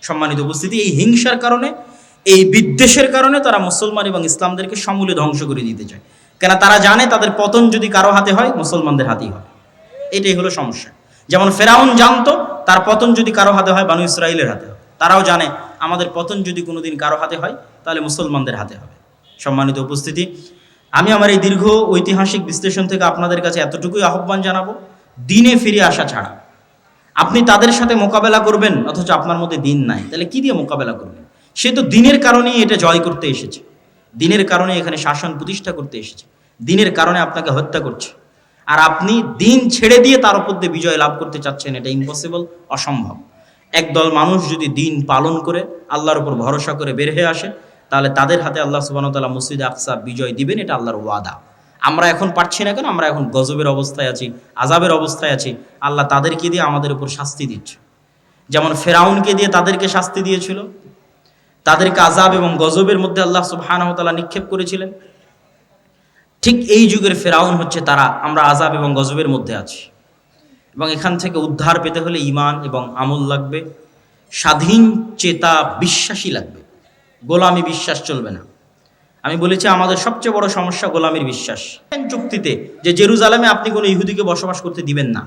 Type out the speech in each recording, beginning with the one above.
সম্মানিত উপস্থিতি, এই হিংসার কারণে, এই বিদ্বেষের কারণে তারা মুসলমান এবং ইসলামদেরকে সমূলে ধ্বংস করে দিতে চায়। কেন? তারা জানে তাদের পতন যদি কারো হাতে হয়, মুসলমানদের হাতেই হয়। এটাই হলো সমস্যা। যেমন ফেরাউন জানতো তার পতন যদি কারো হাতে হয়, বানু ইসরাইলের হাতে হয়। তারাও জানে আমাদের পতন যদি কোনোদিন কারো হাতে হয়, তাহলে মুসলমানদের হাতে হবে। সম্মানিত উপস্থিতি, আমি আমার এই দীর্ঘ ঐতিহাসিক বিশ্লেষণ থেকে আপনাদের কাছে এতটুকুই আহ্বান জানাবো, দিনে ফিরে আসা ছাড়া। আপনি তাদের সাথে মোকাবেলা করবেন অথচ আপনার মধ্যে দিন নাই, তাহলে কি দিয়ে মোকাবেলা করবেন? সে তো দিনের কারণেই এটা জয় করতে এসেছে, দিনের কারণে এখানে শাসন প্রতিষ্ঠা করতে এসেছে, দিনের কারণে আপনাকে হত্যা করছে। আর আপনি দিন ছেড়ে দিয়ে তার উপর দিয়ে বিজয় লাভ করতে চাচ্ছেন, এটা ইম্পসিবল, অসম্ভব। একদল মানুষ যদি দিন পালন করে আল্লাহর উপর ভরসা করে বের হয়ে আসে, তাহলে তাদের হাতে আল্লাহ সুবহানাহু ওয়া তাআলা মসজিদে আকসা বিজয় দিবেন, এটা আল্লাহর ওয়াদা। আমরা এখন পারছি না কেন? আমরা এখন গজবের অবস্থায় আছি, আযাবের অবস্থায় আছি। আল্লাহ তাদেরকে দিয়ে আমাদের উপর শাস্তি দিচ্ছে। যেমন ফেরাউনকে দিয়ে তাদেরকে শাস্তি দিয়েছিল, তাদেরকে আযাব এবং গজবের মধ্যে আল্লাহ সুবহানাহু ওয়া তাআলা নিক্ষেপ করেছিলেন। ঠিক এই যুগের ফেরাউন হচ্ছে তারা। আমরা আযাব এবং গজবের মধ্যে আছি, এবং এখান থেকে উদ্ধার পেতে হলে ঈমান এবং আমল লাগবে, স্বাধীন চেতা বিশ্বাসী লাগবে। গোলামি বিশ্বাস চলবে না। আমি বলেছি আমাদের সবচেয়ে বড় সমস্যা গোলামির বিশ্বাস। চুক্তিতে যে জেরুজালেমে আপনি কোনো ইহুদিকে বসবাস করতে দিবেন না,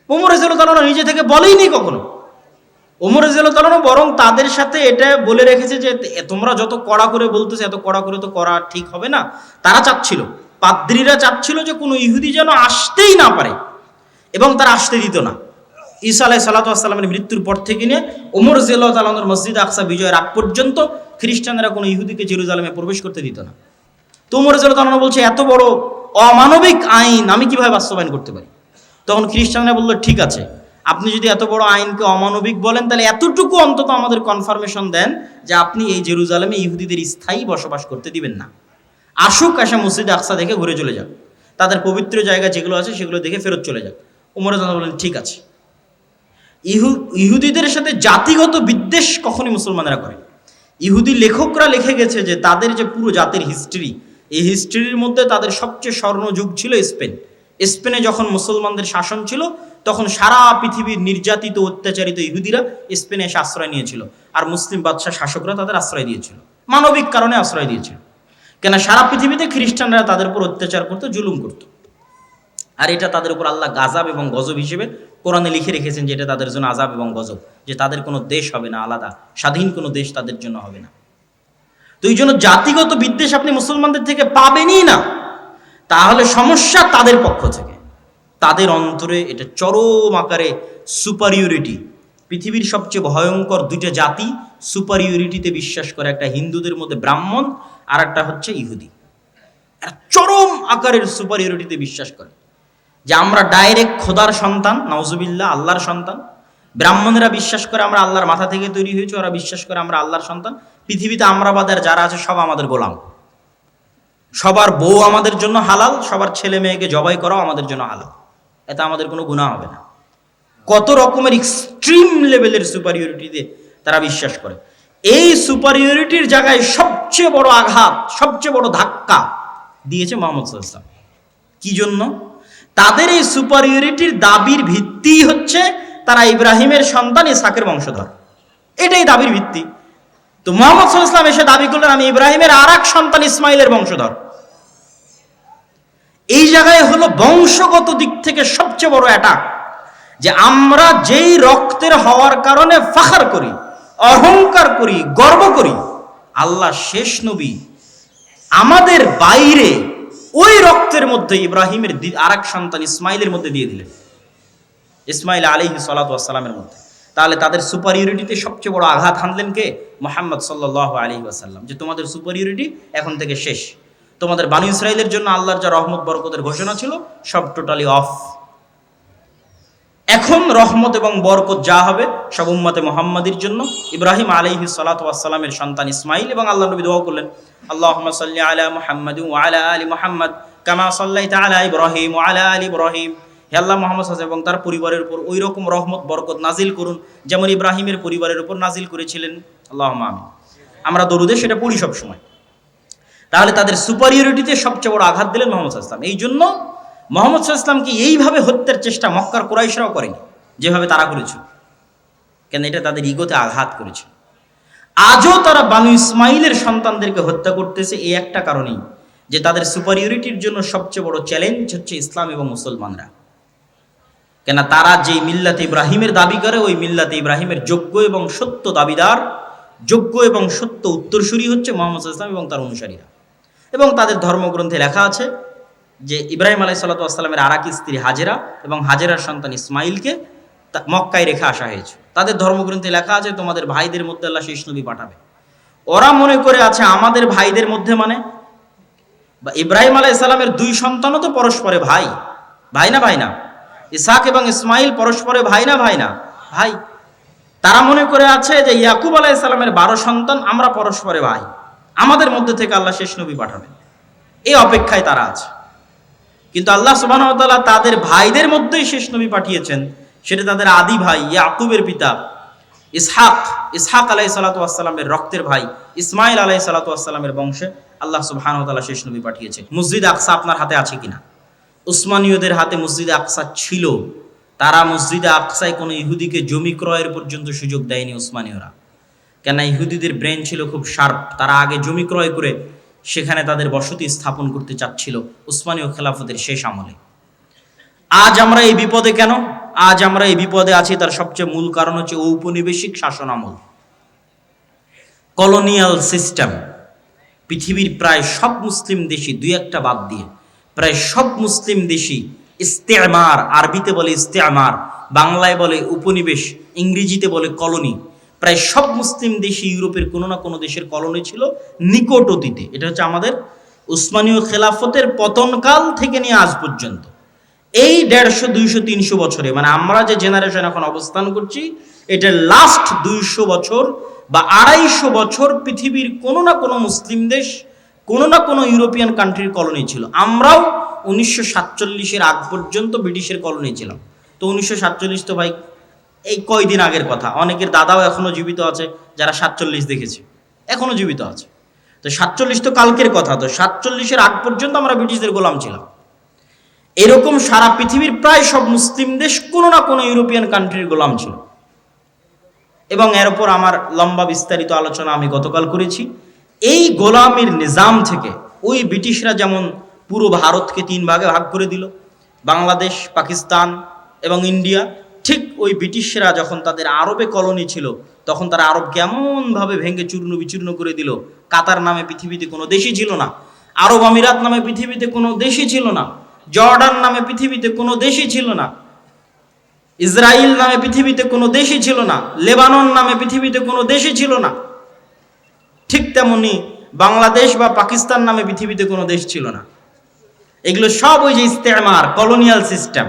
ওমর রাদিয়াল্লাহু তাআলা নিজে থেকে বলেইনি কখনো। ওমর রাদিয়াল্লাহু তাআলা বরং তাদের সাথে এটা বলে রেখেছে যে তোমরা যত কড়া করে বলতেছো, এত কড়া করে তো করা ঠিক হবে না। তারা চাচ্ছিল, পাদ্রীরা চাচ্ছিল যে কোনো ইহুদি যেন আসতেই না পারে, এবং তারা আসতে দিত না। ঈসা আলাইহিস সালাতু ওয়াস সালামের মৃত্যুর পর থেকে নিয়ে ওমর রাদিয়াল্লাহু তাআলা মসজিদ আকসা বিজয়ের আগ পর্যন্ত খ্রিস্টানরা কোনো ইহুদিকে জেরুজালেমে প্রবেশ করতে দিত না। তো ওমর রাদিয়াল্লাহু তাআলা বলছে, এত বড় অমানবিক আইন আমি কিভাবে বাস্তবায়ন করতে পারি? তখন খ্রিস্টানরা বলল, ঠিক আছে, আপনি যদি এত বড় আইনকে অমানবিক বলেন, তাহলে এতটুকু অন্তত আমাদের কনফার্মেশন দেন যে আপনি এই জেরুজালেমে ইহুদিদের স্থায়ী বসবাস করতে দিবেন না। আসুক, আসা মসজিদ আকসা দেখে ঘুরে চলে যাক, তাদের পবিত্র জায়গা যেগুলো আছে সেগুলো দেখে ফেরত চলে যাক। ওমর রাদিয়াল্লাহু তাআলা বলেন, ঠিক আছে। ইহুদিদের সাথে জাতিগত বিদ্বেষ কখনই মুসলমানেরা করে। ইহুদি লেখকরা লিখে গেছে যে তাদের যে পুরো জাতির হিস্ট্রি, এই হিস্ট্রির মধ্যে তাদের সবচেয়ে স্বর্ণযুগ ছিল স্পেন। স্পেনে যখন মুসলমানদের শাসন ছিল, তখন সারা পৃথিবীর নির্যাতিত অত্যাচারিত ইহুদিরা স্পেনে এসে আশ্রয় নিয়েছিল, আর মুসলিম বাদশাহ শাসকরা তাদের আশ্রয় দিয়েছিল, মানবিক কারণে আশ্রয় দিয়েছিল। কেন? সারা পৃথিবীতে খ্রিস্টানরা তাদের উপর অত্যাচার করতো, জুলুম করতো, আর এটা তাদের উপর আল্লাহ আযাব এবং গজব হিসেবে কোরআনে লিখে রেখেছেন যে এটা তাদের জন্য আযাব এবং গজব, যে তাদের কোনো দেশ হবে না আলাদা, স্বাধীন কোনো দেশ তাদের জন্য হবে না। তো এই জন্য জাতিগত বিদ্বেষ আপনি মুসলমানদের থেকে পাবেনই না। তাহলে সমস্যা তাদের পক্ষ থেকে, তাদের অন্তরে এটা চরম আকারে সুপারিয়রিটি। পৃথিবীর সবচেয়ে ভয়ঙ্কর দুইটা জাতি সুপারিয়রিটিতে বিশ্বাস করে, একটা হিন্দুদের মধ্যে ব্রাহ্মণ, আর একটা হচ্ছে ইহুদি। চরম আকারের সুপারিয়রিটিতে বিশ্বাস করে যে আমরা ডাইরেক্ট খোদার সন্তান, নাউজুবিল্লাহ, আল্লাহর সন্তান। ব্রাহ্মণেরা বিশ্বাস করে আমরা আল্লাহর মাথা থেকে তৈরি হয়েছি, ওরা বিশ্বাস করে আমরা আল্লাহর সন্তান। পৃথিবীতে আমরা বাদের যারা আছে সব আমাদের গোলাম, সবার বউ আমাদের জন্য হালাল, সবার ছেলে মেয়েকে জবাই করাও আমাদের জন্য হালাল, এতে আমাদের কোনো গুনাহ হবে না। কত রকমের এক্সট্রিম লেভেলের সুপারিয়রিটিতে তারা বিশ্বাস করে। এই সুপারিয়রিটির জায়গায় সবচেয়ে বড় আঘাত, সবচেয়ে বড় ধাক্কা দিয়েছে মুহাম্মদ সাল্লাল্লাহু আলাইহি ওয়াসাল্লাম। কি জন্য? তাদের এই সুপারিয়রিটির দাবির ভিত্তি হচ্ছে তারা ইব্রাহিমের সন্তান, ইসহাকের বংশধর। এটাই দাবির ভিত্তি। তো মুহাম্মদ সাল্লাল্লাহু আলাইহি ওয়াসাল্লাম এসে দাবি করলেন আমি ইব্রাহিমের আর এক সন্তান ইসমাইলের বংশধর। এই জায়গায় হলো বংশগত দিক থেকে সবচেয়ে বড় অ্যাটাক, যে আমরা যেই রক্তের হওয়ার কারণে ফাখর করি, অহংকার করি, গর্ব করি, আল্লাহ শেষ নবী আমাদের বাইরে ওই রক্তের মধ্যে ইব্রাহিমের আর এক সন্তান ইসমাইলের মধ্যে দিয়ে দিলেন, ইসমাইল আলাইহিস সালাতু ওয়াস সালামের মধ্যে। তাহলে তাদের সুপারিয়রিটিতে সবচেয়ে বড় আঘাত হানলেন কে? মুহাম্মদ সাল্লাল্লাহু আলাইহি ওয়াসাল্লাম। যে তোমাদের সুপারিয়রিটি এখন থেকে শেষ, তোমাদের বানু ইসরাইলের জন্য আল্লাহর যা রহমত বরকতের ঘোষণা ছিল সব টোটালি অফ। এখন রহমত এবং বরকত যা হবে সব উম্মতে মুহাম্মাদির জন্য। ইব্রাহিম আলাইহিস সালাতু ওয়াস সালামের সন্তান ইসমাইল, এবং আল্লাহ নবী দোয়া করলেন আল্লাহুম্মা সাল্লি আলা মুহাম্মাদিন ওয়া আলা আলি মুহাম্মাদ কামা সাল্লাইতা আলা ইব্রাহিম ওয়া আলা আলি ইব্রাহিম। হে আল্লাহ, মুহাম্মদ সাল্লাল্লাহু আলাইহি ওয়া সাল্লাম এবং তার পরিবারের উপর ওই রকম রহমত বরকত নাজিল করুন যেমন ইব্রাহিমের পরিবারের উপর নাজিল করেছিলেন। আল্লাহুম্মা আমিন। আমরা দরুদে সেটা পড়ি সব সময়। তাহলে তাদের সুপারিয়রিটিতে সবচেয়ে বড় আঘাত দিলেন মুহাম্মদ সাল্লাল্লাহু আলাইহি ওয়াসাল্লাম। এই জন্য মুহাম্মদ সাল্লাল্লাহু আলাইহি ওয়াসাল্লামকে এইভাবে হত্যার চেষ্টা মক্কার কুরাইশরাও করেনি যেভাবে তারা করেছিল। কেন এটা তাদের ইগোতে আঘাত করেছে। আজও তারা বানু ইসমাইলের সন্তানদেরকে হত্যা করতেছে এই একটা কারণেই, যে তাদের সুপারিয়রিটির জন্য সবচেয়ে বড় চ্যালেঞ্জ হচ্ছে ইসলাম এবং মুসলমানরা। কেন তারা যেই মিল্লাতে ইব্রাহিমের দাবি করে, ওই মিল্লাতে ইব্রাহিমের যোগ্য এবং সত্য দাবিদার, যোগ্য এবং সত্য উত্তরসূরি হচ্ছে মুহাম্মদ সাল্লাল্লাহু আলাইহি ওয়াসাল্লাম এবং তার অনুসারীরা। এবং তাদের ধর্মগ্রন্থে লেখা আছে যে ইব্রাহিম আলাইহিস সালাতু ওয়াস সালামের আরেক স্ত্রী হাজেরা এবং হাজেরার সন্তান ইসমাইলকে মক্কায় রেখে আসা হয়েছে। তাদের ধর্মগ্রন্থে লেখা আছে তোমাদের ভাইদের মধ্যে আল্লাহ শেষ নবী পাঠাবে। ওরা মনে করে আছে আমাদের ভাইদের মধ্যে মানে বা ইব্রাহিম আলাইহিস সালামের দুই সন্তানও তো পরস্পরে ভাই, ভাই না ভাই না? ইসহাক এবং ইসমাইল পরস্পরে ভাই না ভাই না? ভাই। তারা মনে করে আছে যে ইয়াকুব আলাইহিস সালামের 12 সন্তান, আমরা পরস্পরে ভাই, আমাদের মধ্যে থেকে আল্লাহ শেষ নবী পাঠাবেন, এই অপেক্ষায় তারা আছে। কিন্তু আল্লাহ সুবহানাহু ওয়া তাআলা তাদের ভাইদের মধ্যেই শেষ নবী পাঠিয়েছেন, সেটা তাদের আদি ভাই ইয়াকুবের পিতা ইসহাক, ইসহাক আলাইহিস সালাতু ওয়াস সালামের রক্তের ভাই ইসমাইল আলাইহিস সালাতু ওয়াস সালামের বংশে আল্লাহ সুবহানাহু ওয়া তাআলা শেষ নবী পাঠিয়েছে। মসজিদ আকসা আপনার হাতে আছে কিনা? উসমানীয়দের হাতে মসজিদে আকসা ছিল। তারা মসজিদে আকসায় কোনো ইহুদিকে জমি ক্রয়ের পর্যন্ত সুযোগ দেয়নি উসমানীয়রা। কেন? ইহুদিদের ব্রেন ছিল খুব শার্প, তারা আগে জমি ক্রয় করে সেখানে তাদের বসতি স্থাপন করতে চাচ্ছিল উসমানীয় খেলাফতের শেষ আমলে। আজ আমরা এই বিপদে কেন? আজ আমরা এই বিপদে আছি তার সবচেয়ে মূল কারণ হচ্ছে ঔপনিবেশিক শাসন আমল, কলোনিয়াল সিস্টেম। পৃথিবীর প্রায় সব মুসলিম দেশই, দুই একটা বাদ দিয়ে প্রায় সব মুসলিম দেশই ইস্তেমার, আরবিতে বলে ইস্তেমার, বাংলায় বলে উপনিবেশ, ইংরেজিতে বলে কলোনি। প্রায় সব মুসলিম দেশই ইউরোপের কোনো না কোনো দেশের কলোনি ছিল নিকট অতীতে। এটা হচ্ছে আমাদের উসমানীয় খেলাফতের পতনকাল থেকে নিয়ে আজ পর্যন্ত এই 150, 200, 300 বছরে, মানে আমরা যে জেনারেশন এখন অবস্থান করছি, এটা লাস্ট 200 বছর বা 250 বছর পৃথিবীর কোনো না কোনো মুসলিম দেশ, কোনো না কোনো ইউরোপিয়ান কান্ট্রির কলোনি ছিল। আমরাও 1947-এর আগ পর্যন্ত ব্রিটিশের কলোনি ছিলাম। তো 1947 তো ভাই এই কয়দিন আগের কথা। অনেকের দাদাও এখনো জীবিত আছে যারা 47 দেখেছে, এখনো জীবিত আছে। তো 47 তো কালকের কথা। তো 47-এর আগ পর্যন্ত আমরা ব্রিটিশদের গোলাম ছিলাম। এরকম সারা পৃথিবীর প্রায় সব মুসলিম দেশ কোনো না কোনো ইউরোপিয়ান কান্ট্রির গোলাম ছিল। এবং এর উপর আমার লম্বা বিস্তারিত আলোচনা আমি গতকাল করেছি। এই গোলামির নিজাম থেকে ওই ব্রিটিশরা যেমন পুরো ভারতকে 3 ভাগে ভাগ করে দিল, বাংলাদেশ, পাকিস্তান এবং ইন্ডিয়া, ঠিক ওই ব্রিটিশরা যখন তাদের আরবে কলোনি ছিল তখন তারা আরব কেমনভাবে ভেঙে চূর্ণ বিচূর্ণ করে দিল। কাতার নামে পৃথিবীতে কোনো দেশই ছিল না, আরব আমিরাত নামে পৃথিবীতে কোনো দেশই ছিল না, জর্ডান নামে পৃথিবীতে কোনো দেশই ছিল না, ইসরায়েল নামে পৃথিবীতে কোনো দেশই ছিল না, লেবানন নামে পৃথিবীতে কোনো দেশই ছিল না। ঠিক তেমনি বাংলাদেশ বা পাকিস্তান নামে পৃথিবীতে কোনো দেশ ছিল না। এগুলো সব ওই যে ইস্তেমার, কলোনিয়াল সিস্টেম।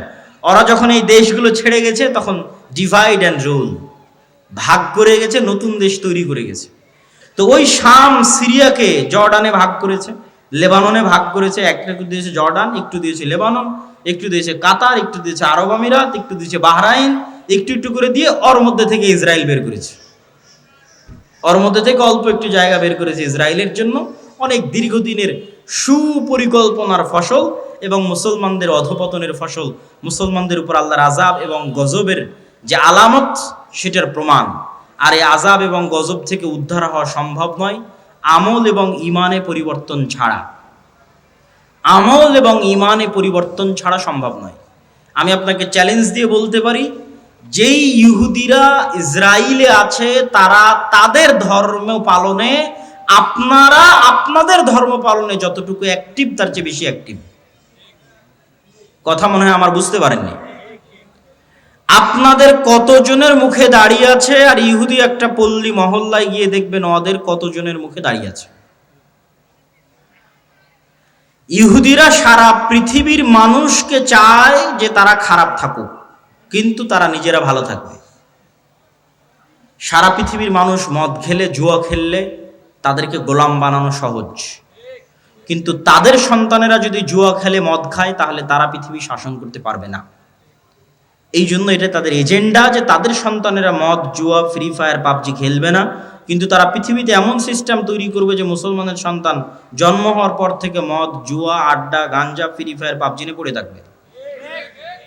ওরা যখন এই দেশগুলো ছেড়ে গেছে তখন ডিভাইড অ্যান্ড রুল, ভাগ করে গেছে, নতুন দেশ তৈরি করে গেছে। তো ওই শাম সিরিয়াকে জর্ডানে ভাগ করেছে, লেবাননে ভাগ করেছে, একটু দিয়েছে জর্ডান, একটু দিয়েছে লেবানন, একটু দিয়েছে কাতার, একটু দিয়েছে আরব আমিরাত, একটু দিয়েছে বাহরাইন, একটু একটু করে দিয়ে ওর মধ্যে থেকে ইসরায়েল বের করেছে। ওর মধ্যে থেকে অল্প একটু জায়গা বের করেছে ইসরায়েলের জন্য। অনেক দীর্ঘদিনের সুপরিকল্পনার ফসল এবং মুসলমানদের অধপতনের ফসল, মুসলমানদের উপর আল্লাহর আযাব এবং গজবের যে আলামত সেটার প্রমাণ। আর এই আযাব এবং গজব থেকে উদ্ধার হওয়া সম্ভব নয় আমল এবং ইমানে পরিবর্তন ছাড়া। আমল এবং ইমানে পরিবর্তন ছাড়া সম্ভব নয়। আমি আপনাকে চ্যালেঞ্জ দিয়ে বলতে পারি, যেই ইহুদিরা ইসরায়েলে আছে তারা তাদের ধর্ম পালনে, আপনারা আপনাদের ধর্ম পালনে যতটুকু অ্যাক্টিভ তার চেয়ে বেশি অ্যাক্টিভ। কথা মনে হয় আমার বুঝতে পারেননি। আপনাদের কতজনের মুখে দাঁড়িয়ে আছে, আর ইহুদি একটা পল্লী মহল্লায় গিয়ে দেখবেন ওদের কতজনের মুখে দাঁড়িয়ে আছে। ইহুদিরা সারা পৃথিবীর মানুষকে চায় যে তারা খারাপ থাকুক, কিন্তু তারা নিজেরা ভালো থাকবে। সারা পৃথিবীর মানুষ মদ খেলে, জুয়া খেললে তাদেরকে গোলাম বানানো সহজ, কিন্তু তাদের সন্তানেরা যদি জুয়া খেলে, মদ খায়, তাহলে তারা পৃথিবী শাসন করতে পারবে না। এই জন্য এটা তাদের এজেন্ডা যে তাদের সন্তানেরা মদ, জুয়া, ফ্রি ফায়ার, পাবজি খেলবে না, কিন্তু তারা পৃথিবীতে এমন সিস্টেম তৈরি করবে যে মুসলমানের সন্তান জন্ম হওয়ার পর থেকে মদ, জুয়া, আড্ডা, গাঞ্জা, ফ্রি ফায়ার, পাবজি নিয়ে পড়ে থাকবে।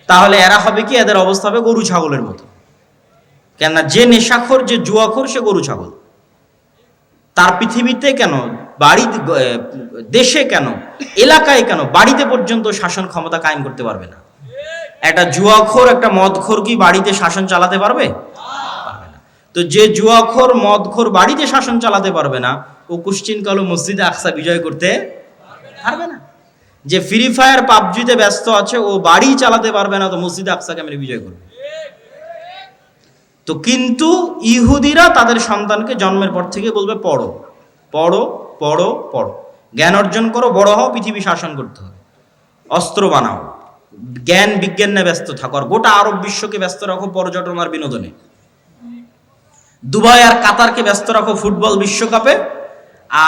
তাহলে এরা হবে কি? এদের অবস্থা হবে গরু ছাগলের মতো। কেননা যে নেশাখোর, যে জুয়াখোর, সে গরু ছাগল। তার পৃথিবীতে কেন, বাড়িতে, দেশে কেন, এলাকায় কেন, বাড়িতে পর্যন্ত শাসন ক্ষমতা কায়েম করতে পারবে না। একটা জুয়াখোর, একটা মদখোর কি বাড়িতে শাসন চালাতে পারবে? পারবে না। তো যে জুয়াখোর, মদখোর বাড়িতে শাসন চালাতে পারবে না, ও কুশ্চিনকাল মসজিদে আকসা বিজয় করতে পারবে না। যে ফ্রি ফায়ার পাবজিতে ব্যস্ত আছে, ও বাড়ি চালাতে পারবে না, তো মসজিদে আকসা কেমনে বিজয় করবে? তো কিন্তু ইহুদিরা তাদের সন্তানকে জন্মের পর থেকে বলবে পড়ো পড়ো পড়ো পড়ো, জ্ঞান অর্জন করো, বড় হও, পৃথিবী শাসন করতে হবে, অস্ত্র বানাও, জ্ঞান বিজ্ঞান নিয়ে ব্যস্ত থাকো, আর গোটা আরব বিশ্বকে ব্যস্ত রাখো পর্যটন আর বিনোদনে, দুবাই আর কাতারকে ব্যস্ত রাখো ফুটবল বিশ্বকাপে,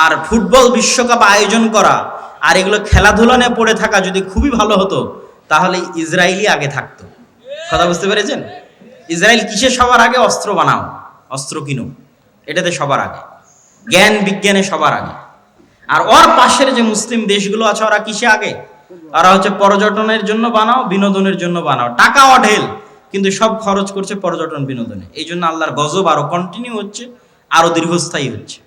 আর ফুটবল বিশ্বকাপ আয়োজন করা আর এগুলো খেলাধুলা নিয়ে পড়ে থাকা যদি খুবই ভালো হতো, তাহলে ইসরায়েলই আগে থাকতো। কথা বুঝতে পেরেছেন? ইসরায়েল কিসে সবার আগে? অস্ত্র বানাও, অস্ত্র কিনো, এটাতে সবার আগে, জ্ঞান বিজ্ঞানে সবার আগে। আর ওর পাশের যে মুসলিম দেশগুলো আছে, ওরা কিসে আগে? ওরা হচ্ছে পর্যটনের জন্য বানাও, বিনোদনের জন্য বানাও, টাকা অঢেল, কিন্তু সব খরচ করছে পর্যটন বিনোদনে। এই জন্য আল্লাহর গজব আরো কন্টিনিউ হচ্ছে, আরো দীর্ঘস্থায়ী হচ্ছে।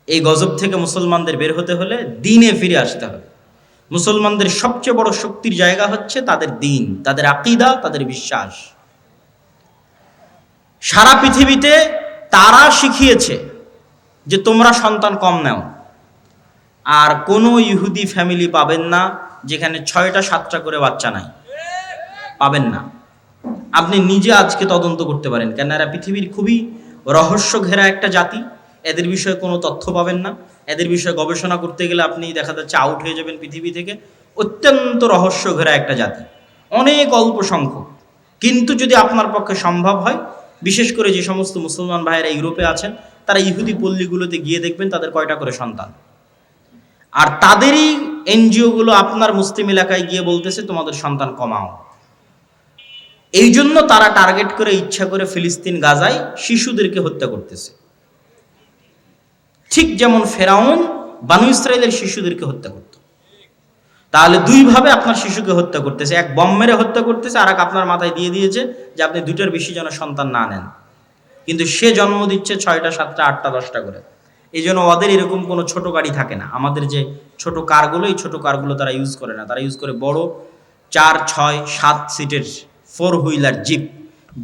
এই গজব থেকে মুসলমানদের বের হতে হলে দ্বীনে ফিরে আসতে হবে। মুসলমানদের সবচেয়ে বড় শক্তির জায়গা হচ্ছে তাদের দ্বীন, তাদের আকীদা, তাদের বিশ্বাস। সারা পৃথিবীতে তারা শিখিয়েছে যে তোমরা সন্তান কম নাও, আর কোনো ইহুদি ফ্যামিলি পাবেন না যেখানে 6টা 7টা করে বাচ্চা নাই, পাবেন না। আপনি নিজে আজকে তদন্ত করতে পারেন, কেন এরা পৃথিবীর খুবই রহস্য ঘেরা একটা জাতি। এদের বিষয়ে কোনো তথ্য পাবেন না, এদের বিষয়ে গবেষণা করতে গেলে আপনি দেখা যাচ্ছে আউট হয়ে যাবেন পৃথিবী থেকে। অত্যন্ত রহস্য ঘেরা একটা জাতি, অনেক অল্প সংখ্যক। কিন্তু যদি আপনার পক্ষে সম্ভব হয়, বিশেষ করে যে সমস্ত মুসলমান ভাইয়েরা ইউরোপে আছেন, তারা ইহুদি পল্লীগুলোতে গিয়ে দেখবেন তাদের কয়টা করে সন্তান, আর তাদেরই এনজিওগুলো আপনার মুসলিম এলাকায় গিয়ে বলতেছে তোমাদের সন্তান কমাও। এই জন্য তারা টার্গেট করে, ইচ্ছা করে ফিলিস্তিন, গাজায় শিশুদেরকে হত্যা করতেছে। ঠিক যেমন ফেরাউন বানু ইসরায়েলের শিশুদেরকে হত্যা করত। তাহলে দুইভাবে আপনার শিশুকে হত্যা করতেছে, এক বম মেরে হত্যা করতেছে, আর এক আপনার মাথায় দিয়ে দিয়েছে যে আপনি 2টার বেশি যেন সন্তান না নেন। কিন্তু সে জন্ম দিচ্ছে 6টা 7টা 8টা 10টা করে। এই জন্য ওদের এরকম কোনো ছোট গাড়ি থাকে না। আমাদের যে ছোট কারগুলো, এই ছোট কারগুলো তারা ইউজ করে না, তারা ইউজ করে বড় 4, 6, 7 সিটের 4 হুইলার জিপ,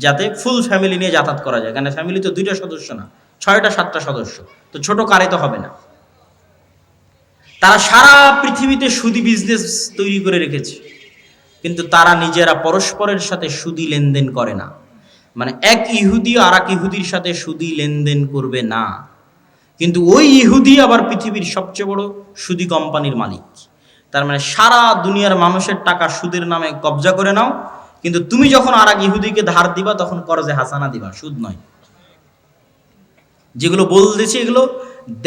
যাতে ফুল ফ্যামিলি নিয়ে যাতায়াত করা যায়। কারণ ফ্যামিলি তো 2টা সদস্য না, 6টা 7টা সদস্য, তো ছোট কারে তো হবে না। তারা সারা পৃথিবীতে সুদি বিজনেস তৈরি করে রেখেছে, কিন্তু তারা নিজেরা পরস্পরের সাথে সুদি লেনদেন করে না। মানে এক ইহুদি আর এক ইহুদির সাথে সুদি লেনদেন করবে না, কিন্তু ওই ইহুদি আবার পৃথিবীর সবচেয়ে বড় সুদি কোম্পানির মালিক। তার মানে সারা দুনিয়ার মানুষের টাকা সুদের নামে কবজা করে নাও, কিন্তু তুমি যখন আর এক ইহুদিকে ধার দিবা তখন করজে হাসানা দিবা, সুদ নয়। যেগুলো বলতেছি এগুলো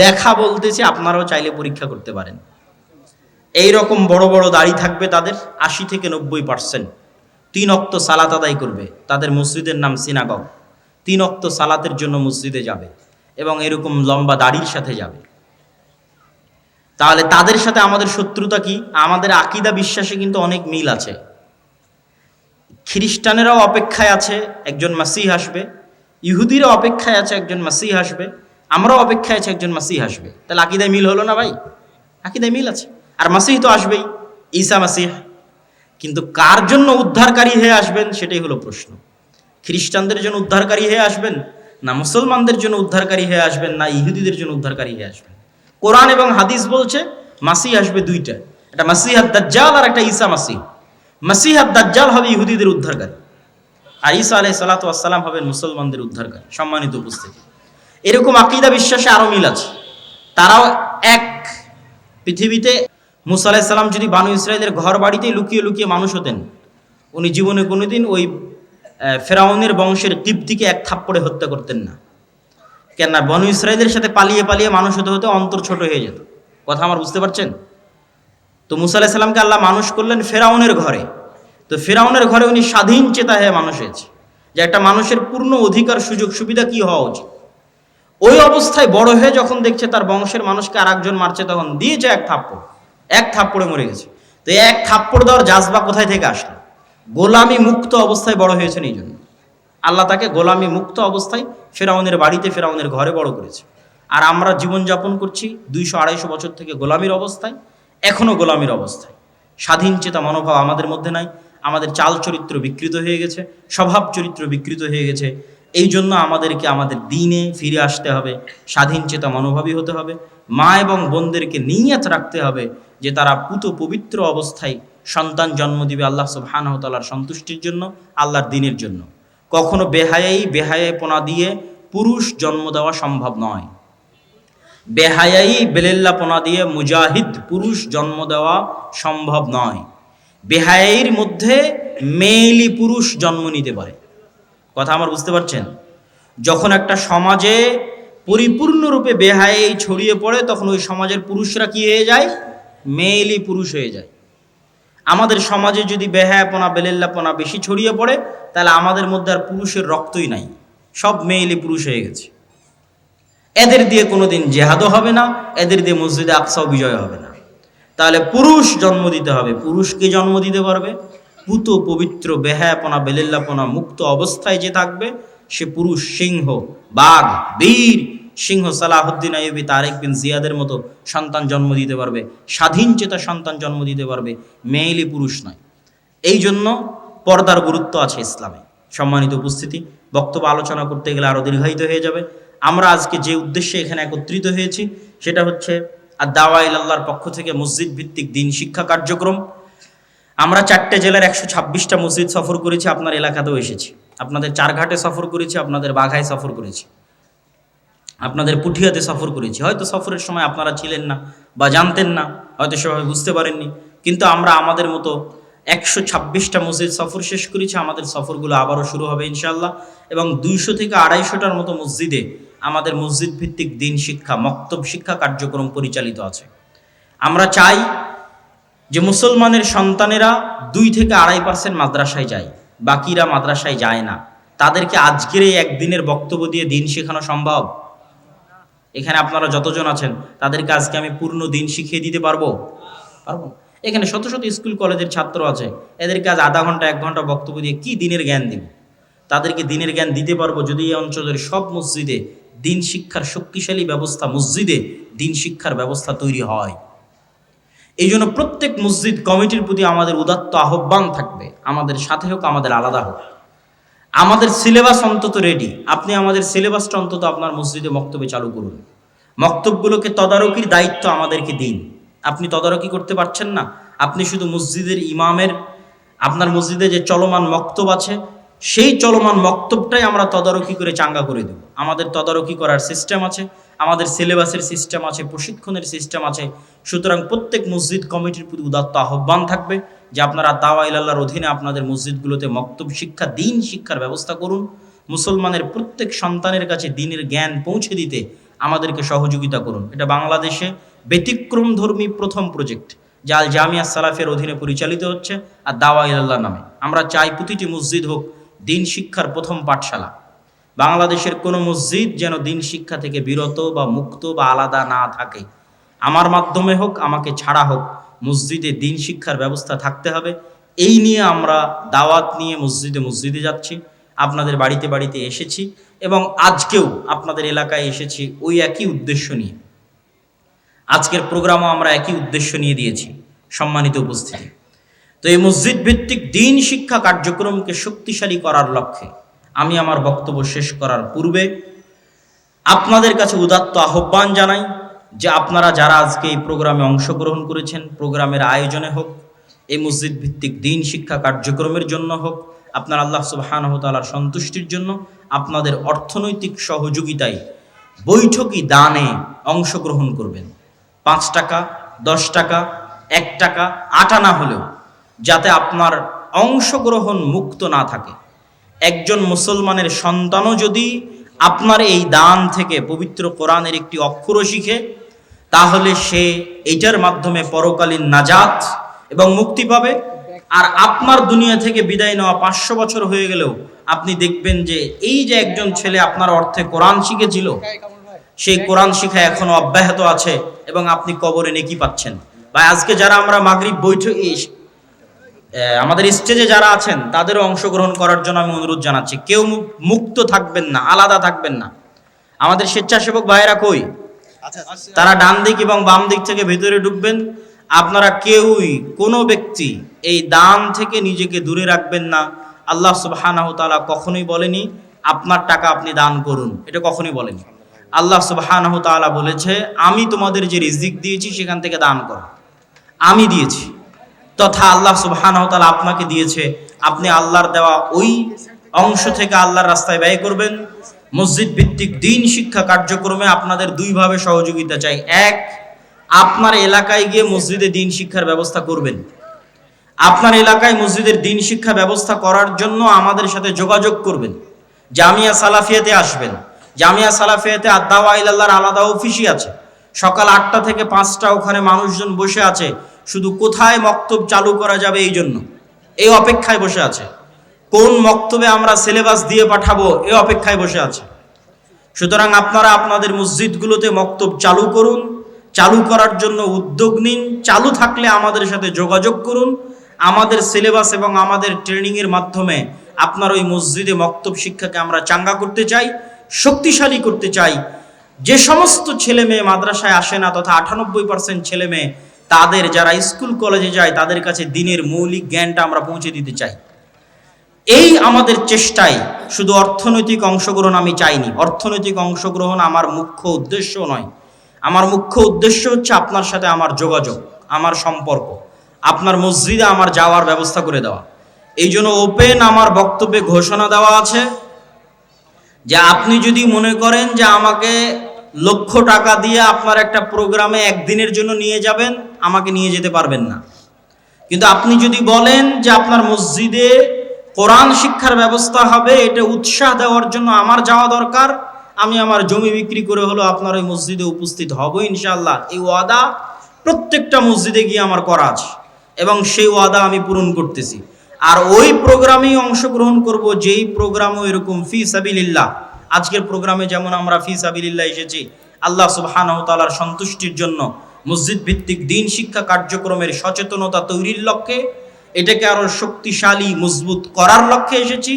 দেখা বলতেছি, আপনারাও চাইলে পরীক্ষা করতে পারেন। এই রকম বড় বড় দাড়ি থাকবে তাদের, 80 থেকে 90%। 3 ওয়াক্ত সালাত আদায় করবে, তাদের মসজিদের নাম সিনাগগ। 3 ওয়াক্ত সালাতের জন্য মসজিদে যাবে, এবং এরকম লম্বা দাড়ির সাথে যাবে। তাহলে তাদের সাথে আমাদের শত্রুতা কি? আমাদের আকীদা বিশ্বাসে কিন্তু অনেক মিল আছে। খ্রিস্টানেরাও অপেক্ষায় আছে একজন মাসিহ আসবে, ইহুদিরা অপেক্ষায় আছে একজন মাসিহ আসবে, আমরাও অপেক্ষায় আছে একজন মাসিহ আসবে। তাহলে আকীদায় মিল হলো না ভাই? আকীদায় মিল আছে, আর মাসিহ তো আসবেই, ঈসা মাসিহ। কিন্তু কার জন্য উদ্ধারকারী হয়ে আসবেন সেটাই হলো প্রশ্ন। খ্রিস্টানদের জন্য উদ্ধারকারী হয়ে আসবেন, না মুসলমানদের জন্য উদ্ধারকারী হয়ে আসবেন, না ইহুদিদের জন্য উদ্ধারকারী হয়ে আসবেন? কোরআন এবং হাদিস বলছে মাসিহ আসবে 2টা, একটা মাসিহ আদ-দাজ্জাল আর একটা ঈসা মাসিহ। মাসিহ আদ-দাজ্জাল হবে ইহুদিদের উদ্ধারকারী, আর ঈসা আলাইহিস সালাতু ওয়াস সালাম হবেন মুসলমানদের উদ্ধারকারী। সম্মানিত উপস্থিতি, এরকম আকীদা বিশ্বাসে আরো মিল আছে। তারাও এক পৃথিবীতে মুসা আলাইহিস সালাম যদি বানু ইসরায়েলের ঘর বাড়িতেই লুকিয়ে লুকিয়ে মানুষ হতেন, উনি জীবনে কোনোদিন ওই ফেরাউনের বংশের কিবতীকে এক থাপ্পড়ে হত্যা করতেন না। কেন না? বনু ইসরায়েলের সাথে পালিয়ে পালিয়ে মানুষ হতে হতে অন্তর ছোট হয়ে যেত। কথা আমার বুঝতে পারছেন? তো মুসা আলাইহিস সালামকে আল্লাহ মানুষ করলেন ফেরাউনের ঘরে। তো ফেরাউনের ঘরে উনি স্বাধীন চেতা হয়ে মানুষ হয়েছে, যে একটা মানুষের পূর্ণ অধিকার সুযোগ সুবিধা কি হওয়া উচিত। ওই অবস্থায় বড় হয়ে যখন দেখছে তার বংশের মানুষকে আর একজন মারছে, তখন দিয়েছে এক থাপ্পড়ে মরে গেছে। তো এক থাপ্পড় দেওয়ার জাজবা কোথায় থেকে আসলো? গোলামি মুক্ত অবস্থায় বড় হয়েছেন এই জন্য। আল্লাহ তাকে গোলামি মুক্ত অবস্থায় ফেরাউনের বাড়িতে, ফেরাউনের ঘরে বড় করেছে। আর আমরা জীবনযাপন করছি 200-250 বছর থেকে গোলামির অবস্থায়, এখনও গোলামির অবস্থায়। স্বাধীন চেতা মনোভাব আমাদের মধ্যে নাই। আমাদের চাল চরিত্র বিকৃত হয়ে গেছে, স্বভাব চরিত্র বিকৃত হয়ে গেছে। এই জন্য আমাদেরকে আমাদের দিনে ফিরে আসতে হবে, স্বাধীন চেতা মনোভাবী হতে হবে। মা এবং বোনদেরকে নিয়ত রাখতে হবে যে তারা পুত পবিত্র অবস্থায় সন্তান জন্ম দিবে আল্লাহ সুবহানাহু ওয়া তাআলার সন্তুষ্টির জন্য, আল্লাহর দ্বীনের জন্য। কখনো বেহায়াপনা দিয়ে পুরুষ জন্ম দেওয়া সম্ভব নয়। বেলেল্লাপনা দিয়ে মুজাহিদ পুরুষ জন্ম দেওয়া সম্ভব নয়। বেহায়াইর মধ্যে মেয়েলি পুরুষ জন্ম নিতে পারে। কথা আমার বুঝতে পারছেন? যখন একটা সমাজে পরিপূর্ণরূপে বেহায়াই ছড়িয়ে পড়ে, তখন ওই সমাজের পুরুষরা কি হয়ে যায়? মেয়েলি পুরুষ হয়ে যায়। আমাদের সমাজে যদি বেহায়াপনা বেলেল্লাপনা বেশি ছড়িয়ে পড়ে, তাহলে আমাদের মধ্যে আর পুরুষের রক্তই নাই, সব মেয়েলি পুরুষ হয়ে গেছে। এদের দিয়ে কোনোদিন জেহাদও হবে না, এদের দিয়ে মসজিদে আকসাও বিজয় হবে না। তাহলে পুরুষ জন্ম দিতে হবে। পুরুষকে জন্ম দিতে পারবে পুত পবিত্র বেহায়াপনা বেলেল্লাপনা মুক্ত অবস্থায় যে থাকবে, সে পুরুষ সিংহ, বাঘ, বীর সিংহ সালাহুদ্দিন আইয়ুবী, তারেক বিন জিয়াদের মতো সন্তান জন্ম দিতে পারবে, স্বাধীন চেতা সন্তান জন্ম দিতে পারবে, মেয়েলি পুরুষ নয়। এই জন্য পর্দার গুরুত্ব আছে ইসলামে। সম্মানিত উপস্থিতি, বক্তব্য আলোচনা করতে গেলে আরও দীর্ঘায়িত হয়ে যাবে। আমরা আজকে যে উদ্দেশ্যে এখানে একত্রিত হয়েছি সেটা হচ্ছে আর দাওয়া ইলাল্লাহর পক্ষ থেকে মসজিদ ভিত্তিক দিন শিক্ষা কার্যক্রম। আমরা 4টে জেলার 126টা মসজিদ সফর করেছি, আপনার এলাকাতেও এসেছি। আপনাদের চারঘাটে সফর করেছি, আপনাদের বাঘায় সফর করেছি, আপনাদের পুঠিয়াতে সফর করেছি। হয়তো সফরের সময় আপনারা ছিলেন না বা জানতেন না, হয়তো সেভাবে বুঝতে পারেননি, কিন্তু আমরা আমাদের মতো 126টা মসজিদ সফর শেষ করেছি। আমাদের সফরগুলো আবারও শুরু হবে ইনশাআল্লাহ। এবং 200 থেকে 250টার মতো মসজিদে আমাদের মসজিদ ভিত্তিক দিন শিক্ষা, মক্তব শিক্ষা কার্যক্রম পরিচালিত আছে। আমরা চাই যে মুসলমানের সন্তানেরা 2 থেকে 2.5% মাদ্রাসায় যায়, বাকিরা মাদ্রাসায় যায় না। তাদেরকে আজকের এই একদিনের বক্তব্য দিয়ে দিন শেখানো সম্ভব? এখানে আপনারা যতজন আছেন তাদেরকে আজকে আমি পূর্ণ দিন শিখিয়ে দিতে পারবো? এখানে শত শত স্কুল কলেজের ছাত্র আছে, এদেরকে আজ আধা ঘন্টা 1 ঘন্টা বক্তব্য দিয়ে কি দিনের জ্ঞান দিব? তাদেরকে দিনের জ্ঞান দিতে পারবো যদি এই অঞ্চলের সব মসজিদে দিন শিক্ষার শক্তিশালী ব্যবস্থা, মসজিদে দিন শিক্ষার ব্যবস্থা তৈরি হয়। এই জন্য প্রত্যেক মসজিদ কমিটির প্রতি আমাদের উদাত্ত আহ্বান থাকবে, আমাদের সাথে হোক, আমাদের আলাদা হোক। আমাদের সিলেবাস অন্তত রেডি, আপনি আমাদের সিলেবাসটা অন্তত আপনার মসজিদে মক্তবে চালু করুন। মক্তবগুলোকে তদারকির দায়িত্ব আমাদেরকে দিন। আপনি তদারকি করতে পারছেন না, আপনি শুধু মসজিদের ইমামের, আপনার মসজিদে যে চলমান মক্তব আছে সেই চলমান মক্তবটাই আমরা তদারকি করে চাঙ্গা করে দেব। আমাদের তদারকি করার সিস্টেম আছে, আমাদের সিলেবাসের সিস্টেম আছে, প্রশিক্ষণের সিস্টেম আছে। সুতরাং প্রত্যেক মসজিদ কমিটির প্রতি উদাত্ত আহ্বান থাকবে যে আপনারা দাওয়া ইলাল্লাহর অধীনে আপনাদের মসজিদগুলোতে মক্তব শিক্ষা, দিন শিক্ষার ব্যবস্থা করুন। মুসলমানের প্রত্যেক সন্তানের কাছে দিনের জ্ঞান পৌঁছে দিতে আমাদেরকে সহযোগিতা করুন। এটা বাংলাদেশে ব্যতিক্রমধর্মী প্রথম প্রজেক্ট যা আল জামিয়া সালাফের অধীনে পরিচালিত হচ্ছে আর দাওয়া ইলাল্লাহ নামে। আমরা চাই প্রতিটি মসজিদ হোক দিন শিক্ষার প্রথম পাঠশালা। বাংলাদেশের কোনো মসজিদ যেন দিন শিক্ষা থেকে বিরত বা মুক্ত বা আলাদা না থাকে। আমার মাধ্যমে হোক, আমাকে ছাড়া হোক, মসজিদে দিন শিক্ষার ব্যবস্থা থাকতে হবে। এই নিয়ে আমরা দাওয়াত নিয়ে মসজিদে মসজিদে যাচ্ছি, আপনাদের বাড়িতে বাড়িতে এসেছি এবং আজকেও আপনাদের এলাকায় এসেছি ওই একই উদ্দেশ্য নিয়ে। আজকের প্রোগ্রামও আমরা একই উদ্দেশ্য নিয়ে দিয়েছি। সম্মানিত উপস্থিতি, তো এই মসজিদ ভিত্তিক দিন শিক্ষা কার্যক্রমকে শক্তিশালী করার লক্ষ্যে আমি আমার বক্তব্য শেষ করার পূর্বে আপনাদের কাছে উদাত্ত আহ্বান জানাই যে আপনারা যারা আজকে এই প্রোগ্রামে অংশগ্রহণ করেছেন, প্রোগ্রামের আয়োজনে হোক, এই মসজিদ ভিত্তিক দিন শিক্ষা কার্যক্রমের জন্য হোক, আপনার আল্লাহ সুবহানাহু ওয়া তাআলার সন্তুষ্টির জন্য আপনাদের অর্থনৈতিক সহযোগিতায় বৈঠকি দানে অংশগ্রহণ করবেন। 5 টাকা, 10 টাকা, 1 টাকা, 8 আনা হলেও যাতে আপনার অংশগ্রহণ মুক্ত না থাকে। একজন মুসলমানের সন্তানও যদি আপনার এই দান থেকে পবিত্র কোরআনের একটি অক্ষরও শিখে, তাহলে সে এটার মাধ্যমে পরকালীন নাজাত এবং মুক্তি পাবে। আর আপনার দুনিয়া থেকে বিদায় নেওয়া 500 বছর হয়ে গেলেও আপনি দেখবেন যে এই যে একজন ছেলে আপনার অর্থে কোরআন শিখেছিল, সেই কোরআন শিক্ষা এখনো অব্যাহত আছে এবং আপনি কবরে নেকি পাচ্ছেন। বা আজকে যারা আমরা মাগরিব বৈঠকে আমাদের স্টেজে যারা আছেন তাদেরও অংশগ্রহণ করার জন্য আমি অনুরোধ জানাচ্ছি। কেউ মুক্ত থাকবেন না, আলাদা থাকবেন না। আমাদের স্বেচ্ছাসেবক ভাইয়েরা কই? তারা ডান দিক এবং বাম দিক থেকে ভেতরে ঢুকবেন। আপনারা কেউই কোনো ব্যক্তি এই দান থেকে নিজেকে দূরে রাখবেন না। আল্লাহ সুবহানাহু ওয়া তাআলা কখনোই বলেনি আপনার টাকা আপনি দান করুন, এটা কখনোই বলেনি। আল্লাহ সুবহানাহু ওয়া তাআলা বলেছে আমি তোমাদের যে রিজিক দিয়েছি সেখান থেকে দান করো, আমি দিয়েছি। তথা আল্লাহ সুবহানাহু ওয়া তাআলা আপনাকে দিয়েছে, আপনি আল্লাহর দেওয়া ওই অংশ থেকে আল্লাহর রাস্তায় ব্যয় করবেন। মসজিদ ভিত্তিক দ্বীন শিক্ষা কার্যক্রমে আপনাদের দুইভাবে সহযোগিতা চাই। এক, আপনার এলাকায় গিয়ে মসজিদে দ্বীন শিক্ষার ব্যবস্থা করবেন। আপনার এলাকায় মসজিদের দ্বীন শিক্ষা ব্যবস্থা করার জন্য আমাদের সাথে যোগাযোগ করবেন। জামিয়া সালাফিয়াতে আসবেন। জামিয়া সালাফিয়াতে আদ-দাওয়া ইলাল্লাহর আলাদা অফিসই আছে। সকাল 8টা থেকে 5টা ওখানে মানুষজন বসে আছে, শুধু কোথায় মক্তব চালু করা যাবে এই জন্য, এই অপেক্ষায় বসে আছে। কোন মক্তবে আমরা সিলেবাস দিয়ে পাঠাবো এই অপেক্ষায় বসে আছে। সুতরাং আপনারা আপনাদের মসজিদগুলোতে মক্তব চালু করুন, চালু করার জন্য উদ্যোগ নিন। চালু থাকলে আমাদের সাথে যোগাযোগ করুন। আমাদের সিলেবাস এবং আমাদের ট্রেনিংয়ের মাধ্যমে আপনার ওই মসজিদে মক্তব শিক্ষাকে আমরা চাঙ্গা করতে চাই, শক্তিশালী করতে চাই। যে সমস্ত ছেলে মেয়ে মাদ্রাসায় আসে না, তথা 98% ছেলে মেয়ে তাদের যারা স্কুল কলেজে যায় তাদের কাছে দ্বীনের মৌলিক জ্ঞানটা আমরা পৌঁছে দিতে চাই। এই আমাদের চেষ্টায় শুধু অর্থনৈতিক অংশগ্রহণ আমি চাইনি। অর্থনৈতিক অংশগ্রহণ আমার মুখ্য উদ্দেশ্য নয়। আমার মুখ্য উদ্দেশ্য হচ্ছে আপনার সাথে আমার যোগাযোগ, আমার সম্পর্ক, আপনার মসজিদে আমার যাওয়ার ব্যবস্থা করে দেওয়া। এই জন্য ওপেন আমার বক্তব্যে ঘোষণা দেওয়া আছে যে আপনি যদি মনে করেন যে আমাকে লক্ষ টাকা দিয়ে আপনার একটা প্রোগ্রামে একদিনের জন্য নিয়ে যাবেন, আমাকে নিয়ে যেতে পারবেন না। কিন্তু আপনি যদি বলেন যে আপনার মসজিদে কোরআন শিক্ষার ব্যবস্থা হবে, এটা উৎসাহ দেওয়ার জন্য আমার যাওয়া দরকার, আমি আমার জমি বিক্রি করে হলো আপনার ওই মসজিদে উপস্থিত হব ইনশাআল্লাহ। এই ওয়াদা প্রত্যেকটা মসজিদে গিয়ে আমার করা আছে এবং সেই ওয়াদা আমি পূরণ করতেছি। আর ওই প্রোগ্রামেই অংশগ্রহণ করব যেই প্রোগ্রামও এরকম ফি সাবিলিল্লাহ। আজকের প্রোগ্রামে যেমন আমরা ফি সাবিলিল্লাহ এসেছি আল্লাহ সুবহানাহু ওয়া তাআলার সন্তুষ্টির জন্য, মসজিদ ভিত্তিক দ্বীন শিক্ষা কার্যক্রমের সচেতনতা তৈরির লক্ষ্যে, এটাকে আরো শক্তিশালী মজবুত করার লক্ষ্যে এসেছি।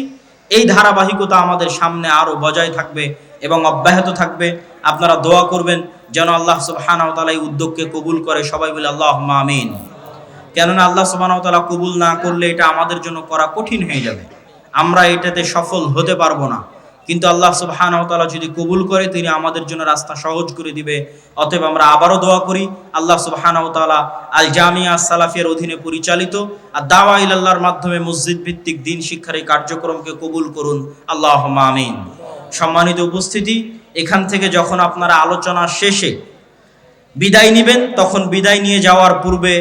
এই ধারাবাহিকতা আমাদের সামনে আরো বজায় থাকবে এবং অব্যাহত থাকবে। আপনারা দোয়া করবেন যেন আল্লাহ সুবহানাহু ওয়া তাআলা এই উদ্যোগকে কবুল করে। সবাই বলে আল্লাহুম্মা আমিন। কেননা আল্লাহ সুবহানাহু ওয়া তাআলা কবুল না করলে এটা আমাদের জন্য করা কঠিন হয়ে যাবে, আমরা এটাতে সফল হতে পারবো না। কিন্তু আল্লাহ সুবহানাহু ওয়া তাআলা যদি কবুল করে তিনি আমাদের জন্য রাস্তা সহজ করে দিবে। অতএব আমরা আবারও দোয়া করি আল্লাহ সুবহানাহু ওয়া তাআলা আল জামিয়া সালাফিয়ার অধীনে পরিচালিত আর দাওয়া ইলাল্লাহর মাধ্যমে মসজিদ ভিত্তিক দ্বীন শিক্ষার এই কার্যক্রমকে কবুল করুন, আল্লাহুম্মা আমিন। সম্মানিত উপস্থিতি, এখান থেকে যখন আপনারা আলোচনা শেষে বিদায় নেবেন, তখন বিদায় নিয়ে যাওয়ার পূর্বে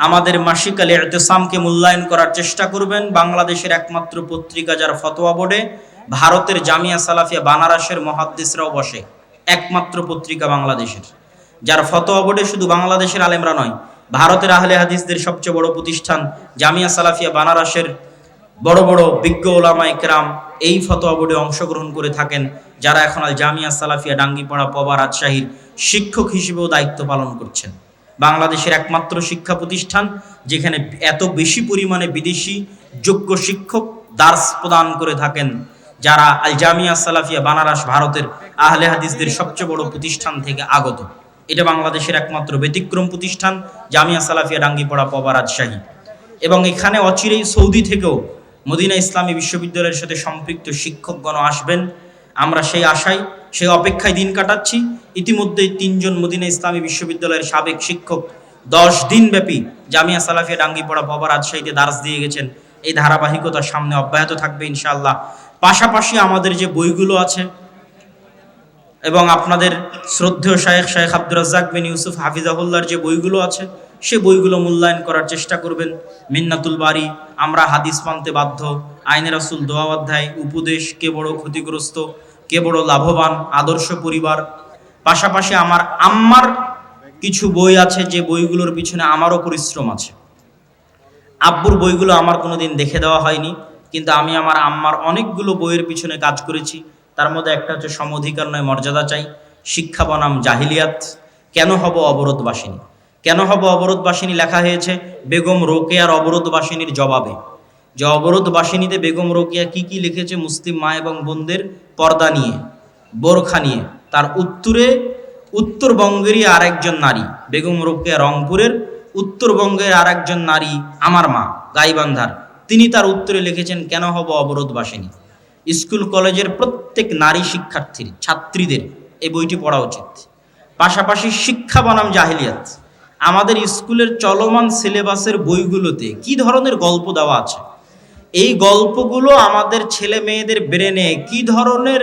আমাদের মাসিক আল ইতিসামকে মূল্যায়ন করার চেষ্টা করবেন। বাংলাদেশের একমাত্র পত্রিকা যার ফতোয়া বোর্ডে ভারতের জামিয়া সালাফিয়া বানারসের মুহাদ্দিসরাও বসে, একমাত্র পত্রিকা বাংলাদেশের যার ফতোয়া বোর্ডে শুধু বাংলাদেশের আলেমরা নয়, ভারতের আহলে হাদিসদের সবচেয়ে বড় প্রতিষ্ঠান জামিয়া সালাফিয়া বানারসের বড় বড় বিজ্ঞ ওলামায়ে কেরাম এই ফতোয়া বোর্ডে অংশগ্রহণ করে থাকেন, যারা এখন আল জামিয়া সালাফিয়া ডাঙ্গিপাড়া পবা রাজশাহীর শিক্ষক হিসেবেও দায়িত্ব পালন করছেন। বাংলাদেশের একমাত্র শিক্ষা প্রতিষ্ঠান যেখানে এত বেশি পরিমাণে বিদেশি যোগ্য শিক্ষক দার্স প্রদান করে থাকেন, যারা আল জামিয়া সালাফিয়া বানারস ভারতের আহলে হাদিসদের সবচেয়ে বড় প্রতিষ্ঠান থেকে আগত। এটা বাংলাদেশের একমাত্র ব্যতিক্রম প্রতিষ্ঠান জামিয়া সালাফিয়া ডাঙ্গিপাড়া পবা রাজশাহী। এবং এখানে অচিরেই সৌদি থেকেও মদিনা ইসলামী বিশ্ববিদ্যালয়ের সাথে সম্পৃক্ত শিক্ষকগণ আসবেন। আমরা সেই আশায়, সেই অপেক্ষায় দিন কাটাচ্ছি। ইতিমধ্যে 3 জন মদিনা ইসলামী বিশ্ববিদ্যালয়ের সাবেক শিক্ষক 10 দিন ব্যাপী জামিয়া সালাফিয়া ডাঙ্গিপাড়া পবা রাজশাহীতে দার্স দিয়ে গেছেন। এই ধারাবাহিকতা সামনে অব্যাহত থাকবে ইনশাআল্লাহ। পাশাপাশি আমাদের যে বইগুলো আছে এবং আপনাদের শ্রদ্ধেয় শায়েখ আব্দুর রাজ্জাক বিন ইউসুফ হাফিজাহুল্লাহর যে বইগুলো আছে সে বইগুলো মূল্যায়ন করার চেষ্টা করবেন। মিন্নাতুল বারি, আমরা হাদিস মানতে বাধ্য, আইনে রাসূল দোয়া অধ্যায়, উপদেশ, কে বড় ক্ষতিগ্রস্ত, কে বড় লাভবান, আদর্শ পরিবার। পাশাপাশি আমার আম্মার কিছু বই আছে যে বইগুলোর পিছনে আমারও পরিশ্রম আছে। আব্বুর বইগুলো আমার কোনোদিন দেখে দেওয়া হয়নি, কিন্তু আমি আমার আম্মার অনেকগুলো বইয়ের পিছনে কাজ করেছি। তার মধ্যে একটা হচ্ছে সম অধিকার নয় মর্যাদা চাই, শিক্ষা বনাম জাহিলিয়াত, কেন হব অবরোধবাসিনী। কেন হব অবরোধবাসিনী লেখা হয়েছে বেগম রোকেয়ার অবরোধবাসিনীর জবাবে। যে অবরোধবাসিনীতে বেগম রোকেয়া কি কি লিখেছে মুসলিম মা এবং বোনদের পর্দা নিয়ে, বোরখা নিয়ে, তার উত্তরে উত্তরবঙ্গেরই আরেকজন নারী, বেগম রোকেয়া রংপুরের, উত্তরবঙ্গের আরেকজন নারী আমার মা গাইবান্ধার, তিনি তার উত্তরে লিখেছেন কেন হব অবরোধবাসিনী। স্কুল কলেজের প্রত্যেক নারী শিক্ষার্থীর ছাত্রীদের এই বইটি পড়া উচিত। পাশাপাশি শিক্ষা বনাম জাহিলিয়াত, আমাদের স্কুলের চলমান সিলেবাসের বইগুলোতে কি ধরনের গল্প দেওয়া আছে, এই গল্পগুলো আমাদের ছেলে মেয়েদের ব্রেনে কি ধরনের